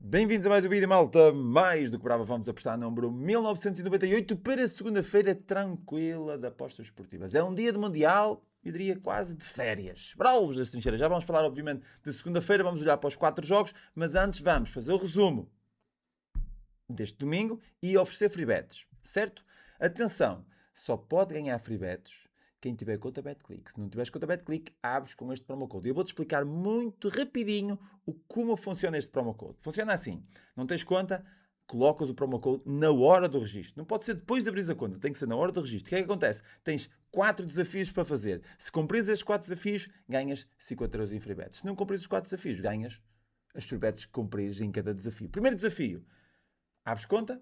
Bem-vindos a mais um vídeo, malta. Mais do que brava, vamos apostar no número 1998 para segunda-feira tranquila de apostas esportivas. É um dia de Mundial, eu diria quase de férias. Bravos das trincheiras. Já vamos falar, obviamente, de segunda-feira, vamos olhar para os 4 jogos, mas antes vamos fazer o resumo deste domingo e oferecer free bets, certo? Atenção, só pode ganhar free bets quem tiver conta BetClick. Se não tiveres conta BetClick, abres com este promo code. Eu vou-te explicar muito rapidinho como funciona este promo code. Funciona assim, não tens conta, colocas o promo code na hora do registro. Não pode ser depois de abrir a conta, tem que ser na hora do registro. O que é que acontece? Tens 4 desafios para fazer. Se cumprires esses 4 desafios, ganhas 50€ em free bets. Se não cumprires os 4 desafios, ganhas as free bets que cumprires em cada desafio. Primeiro desafio, abres conta,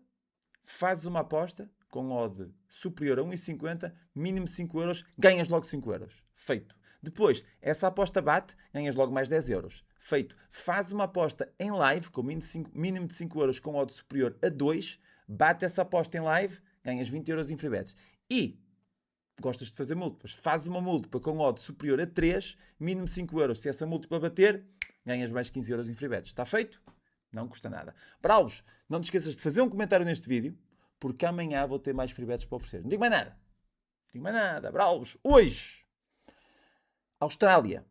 fazes uma aposta com odd superior a 1,50, mínimo 5€, ganhas logo 5€. Feito. Depois, essa aposta bate, ganhas logo mais 10€. Feito. Fazes uma aposta em live, com mínimo de 5€ com odd superior a 2, bate essa aposta em live, ganhas 20€ em free bets. E gostas de fazer múltiplas, fazes uma múltipla com odd superior a 3, mínimo 5€. Se essa múltipla bater, ganhas mais 15€ em free bets. Está feito? Não custa nada. Braulos, não te esqueças de fazer um comentário neste vídeo, porque amanhã vou ter mais free bets para oferecer. Não digo mais nada. Não digo mais nada. Braulos, hoje, Austrália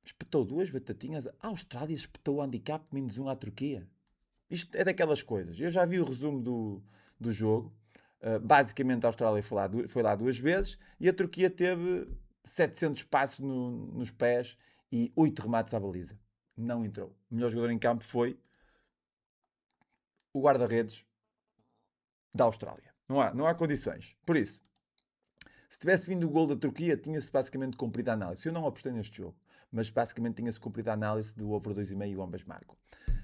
espetou 2 batatinhas. A Austrália espetou o handicap -1 à Turquia. Isto é daquelas coisas. Eu já vi o resumo do jogo. Basicamente, a Austrália foi lá 2 vezes e a Turquia teve 700 passos nos pés e 8 remates à baliza. Não entrou. O melhor jogador em campo foi o guarda-redes da Austrália. Não há condições. Por isso, se tivesse vindo o gol da Turquia, tinha-se basicamente cumprido a análise. Eu não apostei neste jogo, mas basicamente tinha-se cumprido a análise do over 2,5 ambas marcam.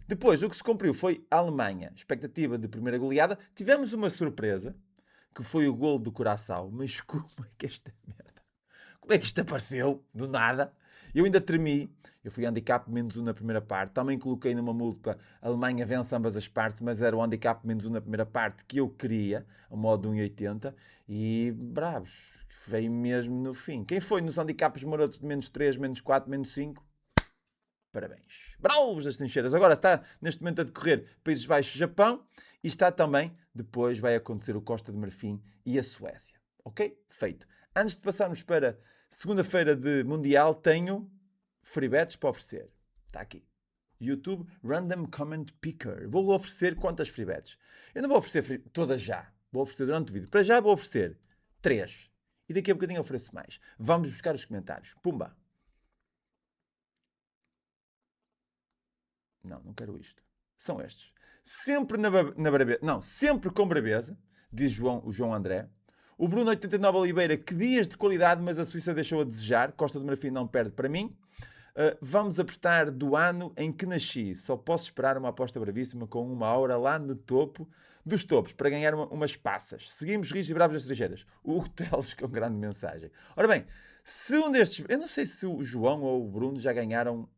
Depois, o que se cumpriu foi a Alemanha. Expectativa de primeira goleada. Tivemos uma surpresa, que foi o gol do Curaçao. Mas como é que esta merda? Como é que isto apareceu? Do nada. Eu ainda tremi. Eu fui handicap -1 na primeira parte. Também coloquei numa múltipla. A Alemanha vence ambas as partes, mas era o handicap -1 na primeira parte que eu queria, a modo 1,80. E bravos. Veio mesmo no fim. Quem foi nos handicaps marotos de -3, -4, -5? Parabéns. Bravos das trincheiras. Agora está neste momento a decorrer Países Baixos, Japão e está também, depois vai acontecer o Costa de Marfim e a Suécia. Ok? Feito. Antes de passarmos para segunda-feira de Mundial, tenho free bets para oferecer. Está aqui. YouTube Random Comment Picker. Vou oferecer quantas free bets? Eu não vou oferecer todas já. Vou oferecer durante o vídeo. Para já vou oferecer 3. E daqui a bocadinho ofereço mais. Vamos buscar os comentários. Pumba. Não quero isto. São estes. Sempre na brabeza. Não, sempre com brabeza, diz o João André. O Bruno 89 Oliveira, que dias de qualidade, mas a Suíça deixou a desejar. Costa do Marfim não perde para mim. Vamos apostar do ano em que nasci. Só posso esperar uma aposta bravíssima com uma hora lá no topo dos topos para ganhar umas passas. Seguimos rijos e bravos das estrangeiras. O Hugo Teles com grande mensagem. Ora bem, se um destes... Eu não sei se o João ou o Bruno já ganharam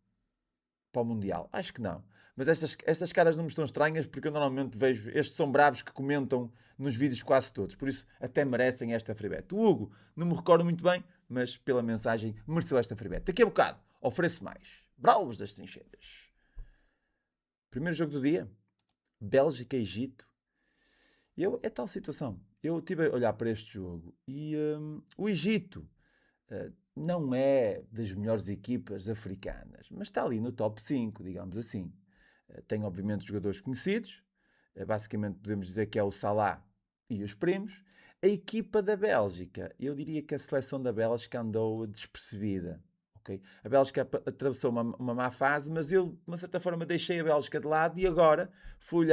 para o Mundial. Acho que não. Mas estas caras não me estão estranhas porque eu normalmente vejo... Estes são bravos que comentam nos vídeos quase todos. Por isso até merecem esta freebet. O Hugo, não me recordo muito bem, mas pela mensagem mereceu esta freebet. Daqui a bocado ofereço mais. Bravos das trincheiras. Primeiro jogo do dia. Bélgica, Egito. É tal situação. Eu estive a olhar para este jogo e o Egito não é das melhores equipas africanas, mas está ali no top 5, digamos assim. Tem, obviamente, jogadores conhecidos. Basicamente, podemos dizer que é o Salah e os primos. A equipa da Bélgica, eu diria que a seleção da Bélgica andou despercebida. Okay? A Bélgica atravessou uma má fase, mas eu, de uma certa forma, deixei a Bélgica de lado e agora fui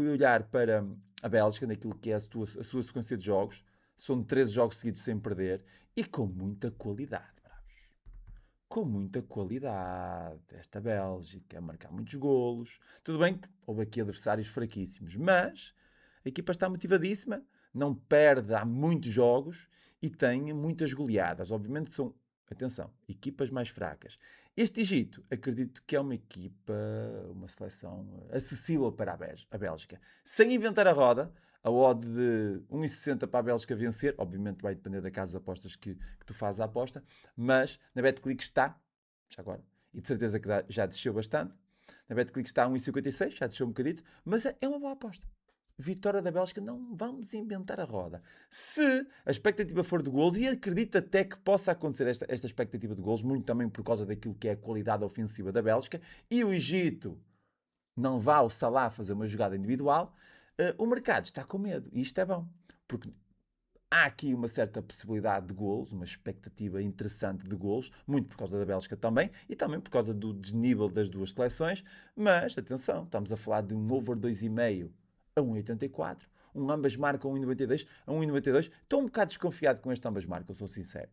olhar para a Bélgica, naquilo que é a sua sequência de jogos. São 13 jogos seguidos sem perder e com muita qualidade, bravos. Com muita qualidade. Esta Bélgica a marcar muitos golos. Tudo bem que houve aqui adversários fraquíssimos, mas a equipa está motivadíssima, não perde há muitos jogos e tem muitas goleadas. Obviamente que são, atenção, equipas mais fracas. Este Egito, acredito que é uma equipa, uma seleção acessível para a Bélgica. Sem inventar a roda, a odd de 1,60 para a Bélgica vencer, obviamente vai depender da casa de apostas que tu fazes a aposta, mas na BetClick está, já agora, e de certeza que já desceu bastante, Na Betclic está a 1,56, já deixou um bocadito, mas é uma boa aposta. Vitória da Bélgica, não vamos inventar a roda. Se a expectativa for de golos, e acredito até que possa acontecer esta expectativa de golos, muito também por causa daquilo que é a qualidade ofensiva da Bélgica, e o Egito não vá ao Salah fazer uma jogada individual, o mercado está com medo. E isto é bom, porque há aqui uma certa possibilidade de golos, uma expectativa interessante de golos, muito por causa da Bélgica também, e também por causa do desnível das duas seleções, mas, atenção, estamos a falar de um over 2,5 a 1,84, ambas marcam 1,92 a 1,92, estou um bocado desconfiado com este ambas marcam, sou sincero.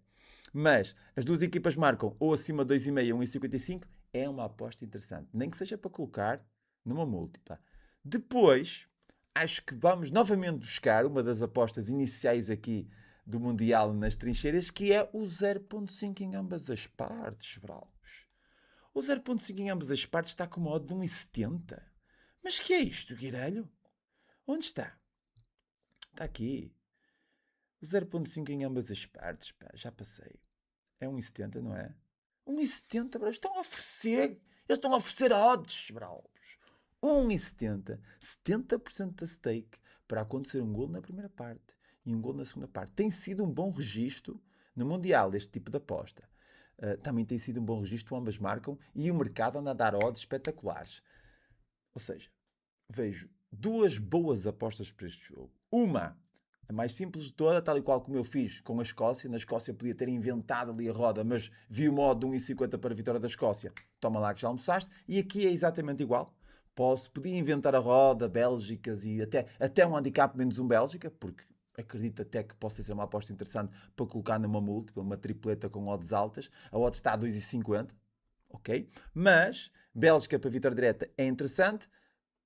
Mas as duas equipas marcam ou acima de 2,5 a 1,55, é uma aposta interessante, nem que seja para colocar numa múltipla. Depois, acho que vamos novamente buscar uma das apostas iniciais aqui do Mundial nas trincheiras, que é o 0.5 em ambas as partes, bravos. O 0.5 em ambas as partes está com uma odd de 1,70. Mas que é isto, Guirelho? Onde está? Está aqui. O 0.5 em ambas as partes, pá, já passei. É 1,70, não é? 1,70, bravos. Estão a oferecer. Eles estão a oferecer odds, bravos. 1,70, 70% da stake para acontecer um golo na primeira parte e um golo na segunda parte. Tem sido um bom registro no Mundial, este tipo de aposta. Também tem sido um bom registro, ambas marcam, e o mercado anda a dar odds espetaculares. Ou seja, vejo duas boas apostas para este jogo. Uma, a mais simples de toda, tal e qual como eu fiz com a Escócia. Na Escócia podia ter inventado ali a roda, mas vi o modo de 1,50 para a vitória da Escócia. Toma lá que já almoçaste. E aqui é exatamente igual. Podia inventar a roda, Bélgicas e até um handicap menos um Bélgica, porque acredito até que possa ser uma aposta interessante para colocar numa múltipla, uma tripleta com odds altas. A odds está a 2,50, ok? Mas Bélgica para vitória direta é interessante.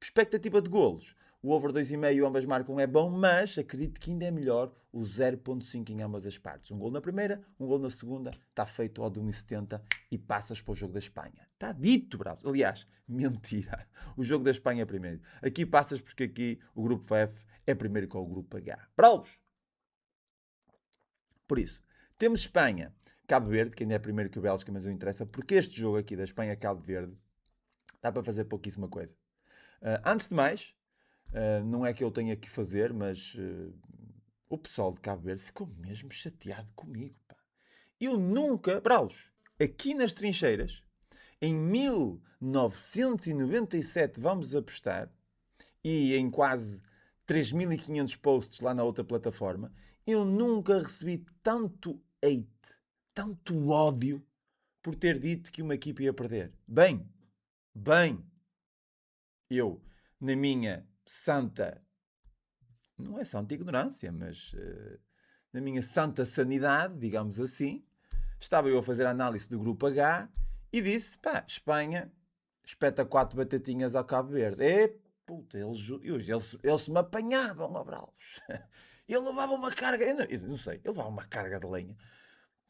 Expectativa de golos. O over 2,5 ambas marcam é bom, mas acredito que ainda é melhor o 0.5 em ambas as partes. Um gol na primeira, um gol na segunda, está feito ao de 1,70 e passas para o jogo da Espanha. Está dito, bravos. Aliás, mentira. O jogo da Espanha é primeiro. Aqui passas porque aqui o grupo F é primeiro com o grupo H. Bravos! Por isso, temos Espanha, Cabo Verde, que ainda é primeiro que o Bélgica, mas não interessa, porque este jogo aqui da Espanha-Cabo Verde dá para fazer pouquíssima coisa. Antes de mais, não é que eu tenha que fazer, mas o pessoal de Cabo Verde ficou mesmo chateado comigo. Pá. Eu nunca, Braus, aqui nas trincheiras, em 1997 vamos apostar, e em quase 3.500 posts lá na outra plataforma, eu nunca recebi tanto hate, tanto ódio por ter dito que uma equipe ia perder. Bem, eu, na minha santa, não é santa ignorância, mas na minha santa sanidade, digamos assim, estava eu a fazer a análise do grupo H e disse, pá, Espanha espeta 4 batatinhas ao Cabo Verde. Puta, eles me apanhavam, abralos. Eu levava uma carga, eu não sei, eu levava uma carga de lenha.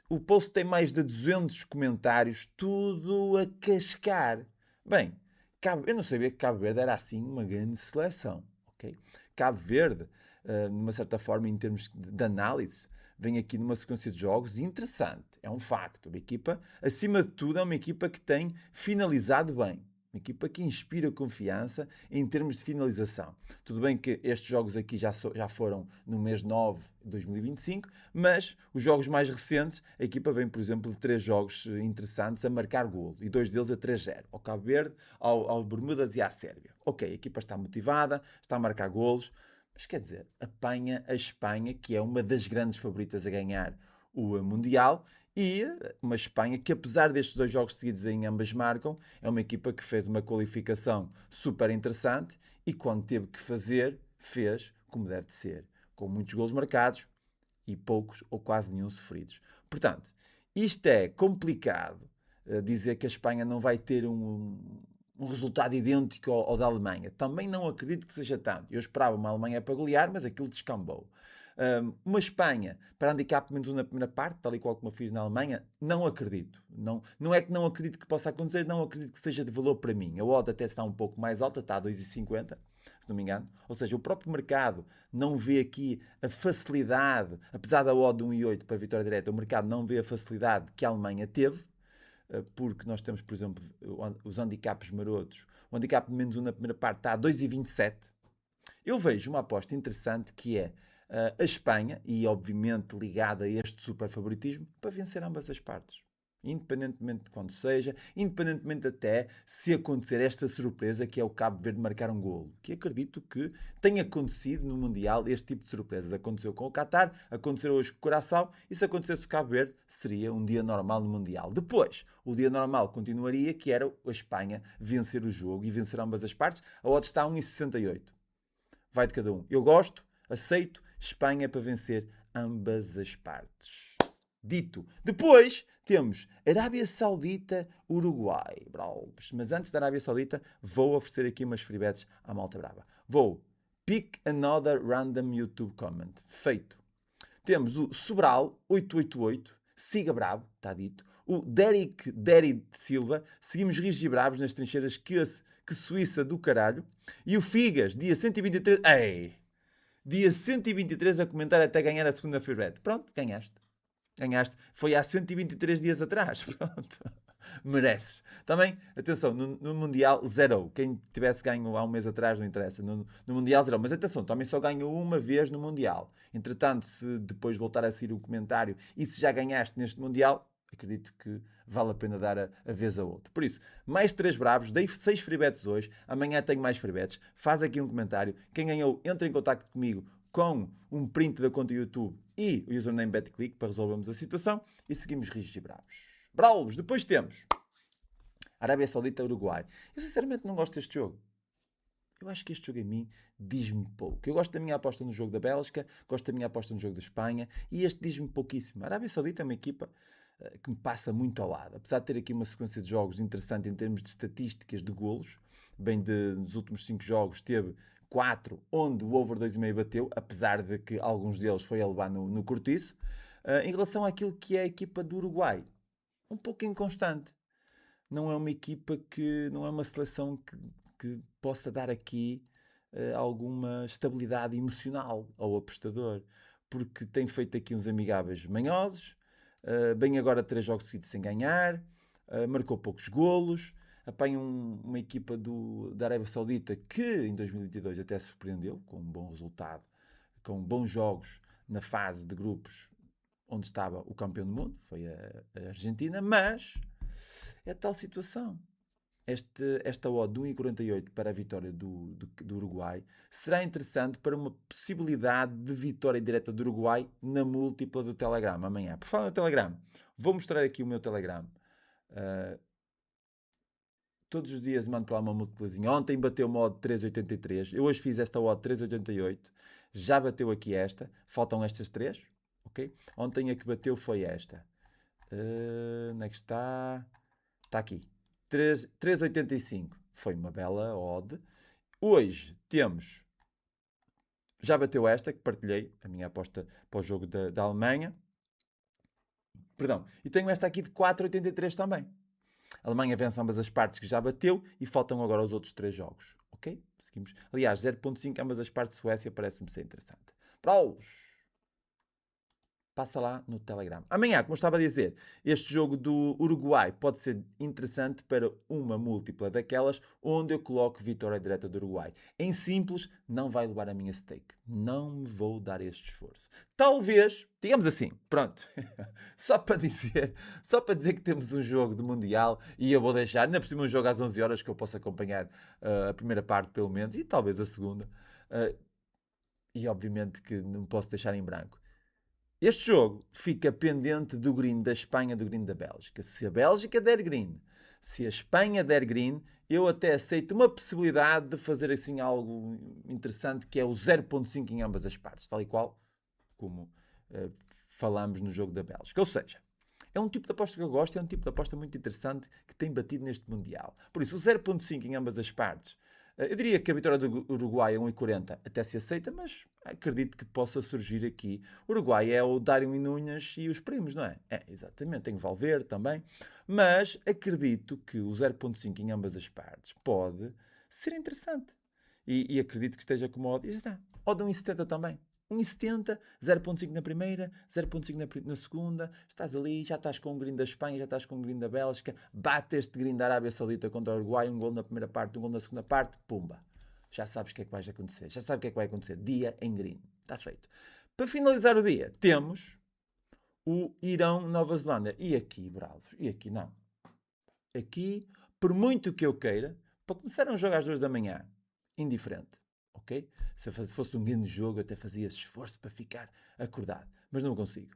O post tem mais de 200 comentários, tudo a cascar. Bem, eu não sabia que Cabo Verde era assim uma grande seleção, ok? Cabo Verde, numa certa forma, em termos de análise, vem aqui numa sequência de jogos interessante, é um facto. Uma equipa, acima de tudo, é uma equipa que tem finalizado bem. Uma equipa que inspira confiança em termos de finalização. Tudo bem que estes jogos aqui já foram no mês 9 de 2025, mas os jogos mais recentes, a equipa vem, por exemplo, de 3 jogos interessantes a marcar golo, e 2 deles a 3-0, ao Cabo Verde, ao Bermudas e à Sérvia. Ok, a equipa está motivada, está a marcar golos, mas quer dizer, apanha a Espanha, que é uma das grandes favoritas a ganhar o Mundial, e uma Espanha que, apesar destes 2 jogos seguidos em ambas marcam, é uma equipa que fez uma qualificação super interessante e quando teve que fazer, fez como deve de ser, com muitos golos marcados e poucos ou quase nenhum sofridos. Portanto, isto é complicado, dizer que a Espanha não vai ter um resultado idêntico ao da Alemanha. Também não acredito que seja tanto. Eu esperava uma Alemanha para golear, mas aquilo descambou. Uma Espanha para handicap menos 1 na primeira parte, tal e qual como eu fiz na Alemanha, não acredito. Não é que não acredito que possa acontecer, não acredito que seja de valor para mim. A odd até está um pouco mais alta, está a 2,50, se não me engano. Ou seja, o próprio mercado não vê aqui a facilidade, apesar da odd de 1,8 para a vitória direta, o mercado não vê a facilidade que a Alemanha teve. porque nós temos, por exemplo, os handicaps marotos. O handicap de -1 na primeira parte está a 2,27. Eu vejo uma aposta interessante que é a Espanha, e obviamente ligada a este super favoritismo, para vencer ambas as partes. Independentemente de quando seja, independentemente até se acontecer esta surpresa que é o Cabo Verde marcar um golo, que acredito que tenha acontecido no Mundial este tipo de surpresas. Aconteceu com o Qatar, aconteceu hoje com o Curaçao, e se acontecesse com o Cabo Verde, seria um dia normal no Mundial. Depois, o dia normal continuaria, que era a Espanha vencer o jogo e vencer ambas as partes. A odd está a 1,68. Vai de cada um. Eu gosto, aceito, Espanha para vencer ambas as partes. Dito. Depois temos Arábia Saudita, Uruguai. Bravos. Mas antes da Arábia Saudita, vou oferecer aqui umas free bets à malta brava. Vou. Pick another random YouTube comment. Feito. Temos o Sobral, 888. Siga bravo, está dito. O Derek de Silva. Seguimos rígidos e bravos nas trincheiras que Suíça do caralho. E o Figas, dia 123. Ei! Dia 123 a comentar até ganhar a segunda free bet. Pronto, ganhaste. Ganhaste. Foi há 123 dias atrás. Pronto. Mereces. Também, atenção, no Mundial zerou. Quem tivesse ganho há um mês atrás não interessa. No Mundial zerou. Mas atenção, também só ganhou uma vez no Mundial. Entretanto, se depois voltar a sair o comentário e se já ganhaste neste Mundial, acredito que vale a pena dar a vez a outro. Por isso, mais 3 bravos, dei 6 free bets hoje, amanhã tenho mais free bets, faz aqui um comentário, quem ganhou entra em contacto comigo com um print da conta YouTube e o username BetClick para resolvermos a situação e seguimos rígidos e bravos. Bravos! Depois temos Arábia Saudita, Uruguai. Eu sinceramente não gosto deste jogo. Eu acho que este jogo em mim diz-me pouco. Eu gosto da minha aposta no jogo da Bélgica, gosto da minha aposta no jogo da Espanha e este diz-me pouquíssimo. A Arábia Saudita é uma equipa que me passa muito ao lado. Apesar de ter aqui uma sequência de jogos interessante em termos de estatísticas de golos, bem nos últimos 5 jogos teve 4 onde o over 2,5 bateu, apesar de que alguns deles foi a levar no cortiço. Em relação àquilo que é a equipa do Uruguai, um pouco inconstante. Não é uma equipa não é uma seleção que possa dar aqui alguma estabilidade emocional ao apostador, porque tem feito aqui uns amigáveis manhosos, bem agora 3 jogos seguidos sem ganhar, marcou poucos golos, apanha uma equipa da Arábia Saudita que em 2022 até surpreendeu, com um bom resultado, com bons jogos na fase de grupos onde estava o campeão do mundo, foi a Argentina, mas é tal situação. Esta odd de 1,48 para a vitória do Uruguai será interessante para uma possibilidade de vitória direta do Uruguai na múltipla do Telegram amanhã. Por falar no Telegram, vou mostrar aqui o meu Telegram. Todos os dias mando para lá uma múltiplazinha. Ontem bateu uma odd 3,83. Eu hoje fiz esta odd 3,88. Já bateu aqui esta. Faltam estas 3. Okay? Ontem a que bateu foi esta. Onde é que está? Está aqui. 3,85. Foi uma bela odd. Hoje temos... Já bateu esta, que partilhei, a minha aposta para o jogo da Alemanha. Perdão. E tenho esta aqui de 4,83 também. A Alemanha vence ambas as partes, que já bateu, e faltam agora os outros 3 jogos. Ok? Seguimos. Aliás, 0,5 ambas as partes de Suécia parece-me ser interessante. Pros! Passa lá no Telegram. Amanhã, como eu estava a dizer, este jogo do Uruguai pode ser interessante para uma múltipla daquelas onde eu coloco vitória direta do Uruguai. Em simples, não vai levar a minha stake. Não me vou dar este esforço. Talvez, digamos assim, pronto, só para dizer que temos um jogo de Mundial e eu vou deixar, ainda por cima um jogo às 11 horas que eu posso acompanhar a primeira parte pelo menos e talvez a segunda. E obviamente que não posso deixar em branco. Este jogo fica pendente do green da Espanha, do green da Bélgica. Se a Bélgica der green, se a Espanha der green, eu até aceito uma possibilidade de fazer assim algo interessante, que é o 0,5 em ambas as partes, tal e qual como falamos no jogo da Bélgica. Ou seja, é um tipo de aposta que eu gosto, é um tipo de aposta muito interessante que tem batido neste Mundial. Por isso, o 0,5 em ambas as partes. Eu diria que a vitória do Uruguai a 1,40 até se aceita, mas acredito que possa surgir aqui. O Uruguai é o Darwin Núñez e os primos, não é? É, exatamente. Tem o Valverde também. Mas acredito que o 0,5 em ambas as partes pode ser interessante. E acredito que esteja como odd. E já está. Odd 1,70 também. 1,70, 0,5 na primeira, 0,5 na segunda, estás ali, já estás com um green da Espanha, já estás com um green da Bélgica, bate este green da Arábia Saudita contra o Uruguai, um gol na primeira parte, um gol na segunda parte, pumba. Já sabes o que é que vai acontecer, já sabes o que é que vai acontecer, dia em green, está feito. Para finalizar o dia, temos o Irão-Nova Zelândia, e aqui, bravos, e aqui não. Aqui, por muito que eu queira, para começar um jogo às 2 da manhã, indiferente. Ok? Se fosse um grande jogo, eu até fazia esse esforço para ficar acordado. Mas não consigo.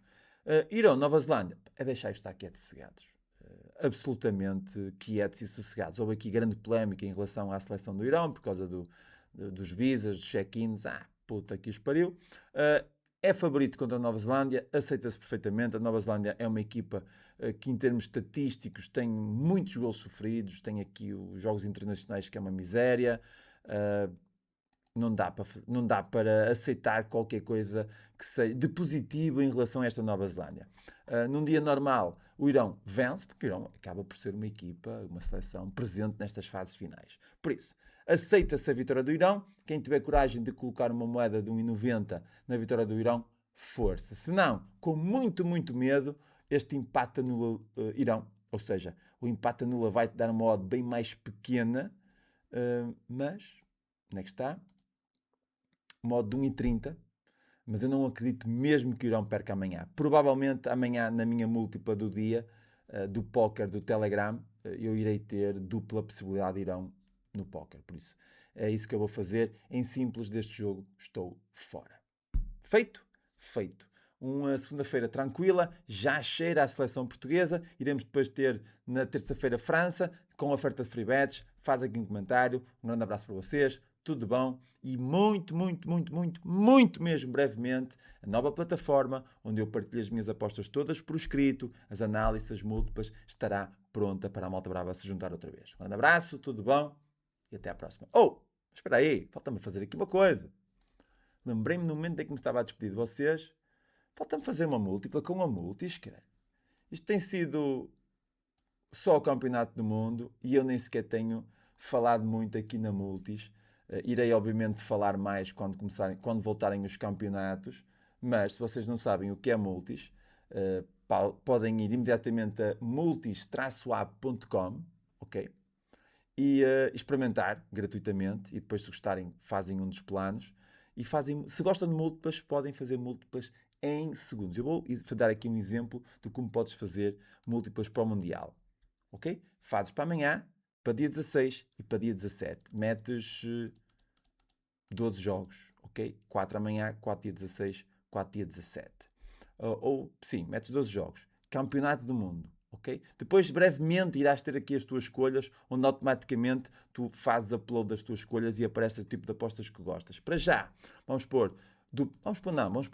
Irão, Nova Zelândia, é deixar estar quietos e sossegados. Absolutamente quietos e sossegados. Houve aqui grande polémica em relação à seleção do Irão, por causa dos visas, dos check-ins. Puta que os pariu. É favorito contra a Nova Zelândia, aceita-se perfeitamente. A Nova Zelândia é uma equipa que, em termos estatísticos, tem muitos gols sofridos. Tem aqui os jogos internacionais, que é uma miséria. Não dá para aceitar qualquer coisa que seja de positivo em relação a esta Nova Zelândia. Num dia normal, o Irão vence, porque o Irão acaba por ser uma equipa, uma seleção presente nestas fases finais. Por isso, aceita-se a vitória do Irão. Quem tiver coragem de colocar uma moeda de 1,90 na vitória do Irão, força. Se não, com muito, muito medo, este empate anula Irão. Ou seja, o empate anula vai-te dar uma odd bem mais pequena, mas, onde é que está? Modo de 1,30, mas eu não acredito mesmo que o Irão perca amanhã. Provavelmente amanhã, na minha múltipla do dia, do póquer do Telegram, eu irei ter dupla possibilidade de Irão no póquer. Por isso, é isso que eu vou fazer. Em simples deste jogo, estou fora. Feito? Feito. Uma segunda-feira tranquila, já cheira a seleção portuguesa. Iremos depois ter na terça-feira França, com oferta de free bets. Faz aqui um comentário. Um grande abraço para vocês. Tudo de bom. E muito, muito, muito, muito, muito mesmo brevemente, a nova plataforma onde eu partilho as minhas apostas todas por escrito, as análises, as múltiplas, estará pronta para a malta brava se juntar outra vez. Um grande abraço, tudo de bom e até à próxima. Espera aí, falta-me fazer aqui uma coisa. Lembrei-me no momento em que me estava a despedir de vocês, falta-me fazer uma múltipla com a Multis, cara. Isto tem sido só o campeonato do mundo e eu nem sequer tenho falado muito aqui na Multis. Irei obviamente falar mais quando voltarem os campeonatos, mas se vocês não sabem o que é Multis, podem ir imediatamente a multis-app.com, ok? E experimentar gratuitamente, e depois, se gostarem, fazem um dos planos e se gostam de múltiplas, podem fazer múltiplas em segundos. Eu vou dar aqui um exemplo de como podes fazer múltiplas para o Mundial, ok? Fazes para amanhã, para dia 16 e para dia 17. Metes 12 jogos, ok? 4 amanhã, 4 dia 16, 4 dia 17. Sim, metes 12 jogos. Campeonato do Mundo, ok? Depois, brevemente, irás ter aqui as tuas escolhas, onde automaticamente tu fazes upload das tuas escolhas e aparece o tipo de apostas que gostas. Para já, vamos pôr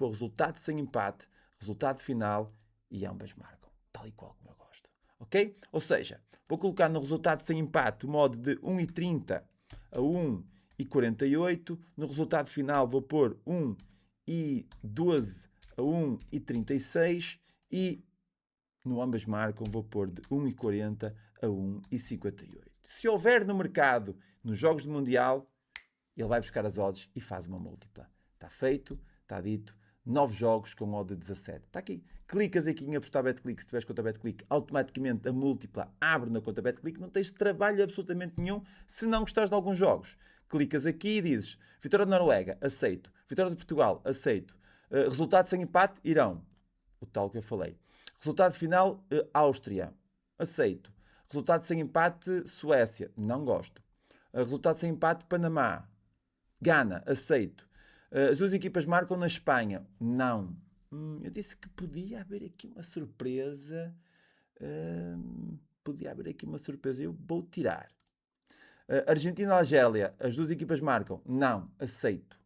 resultado sem empate, resultado final e ambas marcam, tal e qual como eu gosto, ok? Ou seja, vou colocar no resultado sem empate o modo de 1,30 a 1,48. No resultado final vou pôr 1,12 a 1,36 e no ambas marcam vou pôr de 1,40 a 1,58. Se houver no mercado, nos jogos do Mundial, ele vai buscar as odds e faz uma múltipla. Está feito, está dito. 9 jogos com odd de 17. Está aqui. Clicas aqui em apostar BetClick. Se tiveres conta BetClick, automaticamente a múltipla abre na conta BetClick. Não tens trabalho absolutamente nenhum se não gostares de alguns jogos. Clicas aqui e dizes vitória de Noruega, aceito. Vitória de Portugal, aceito. Resultado sem empate, Irão. O tal que eu falei. Resultado final, Áustria, aceito. Resultado sem empate, Suécia, não gosto. Resultado sem empate, Panamá. Gana, aceito. As duas equipas marcam na Espanha, não. Eu disse que podia haver aqui uma surpresa. Eu vou tirar. Argentina-Argélia, as duas equipas marcam, não, aceito.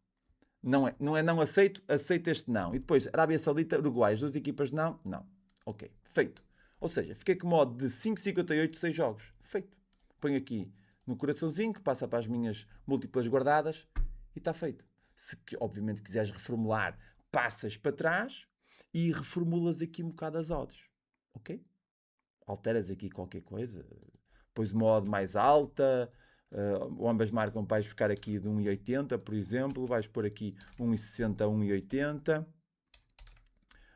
Não é não aceito, aceito este não. E depois, Arábia Saudita, Uruguai, as duas equipas não, não. Ok, feito. Ou seja, fiquei com modo de 5,58, 6 jogos. Feito. Ponho aqui no coraçãozinho, que passa para as minhas múltiplas guardadas e está feito. Se obviamente quiseres reformular, passas para trás e reformulas aqui um bocado as odds. Ok? Alteras aqui qualquer coisa. Pões uma odd mais alta, O ambas marcam, vais buscar aqui de 1,80, por exemplo, vais pôr aqui 1,60 a 1,80.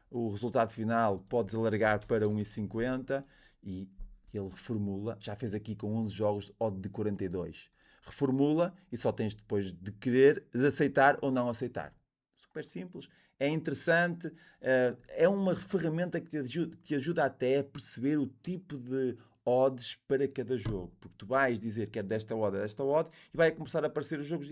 O resultado final podes alargar para 1,50 e ele reformula, já fez aqui com 11 jogos odd de 42. Reformula e só tens depois de querer, de aceitar ou não aceitar. Super simples, é interessante, é uma ferramenta que te ajuda até a perceber o tipo de odds para cada jogo, porque tu vais dizer que é desta odd e vai começar a aparecer os jogos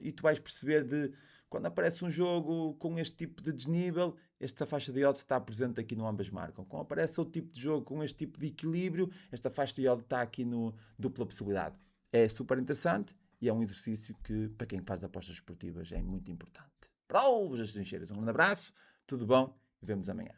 e tu vais perceber de quando aparece um jogo com este tipo de desnível, esta faixa de odds está presente aqui no ambas marcam. Quando aparece outro tipo de jogo com este tipo de equilíbrio, esta faixa de odds está aqui no dupla possibilidade. É super interessante e é um exercício que, para quem faz apostas esportivas, é muito importante. Para os das trincheiras, um grande abraço, tudo bom e vemos amanhã.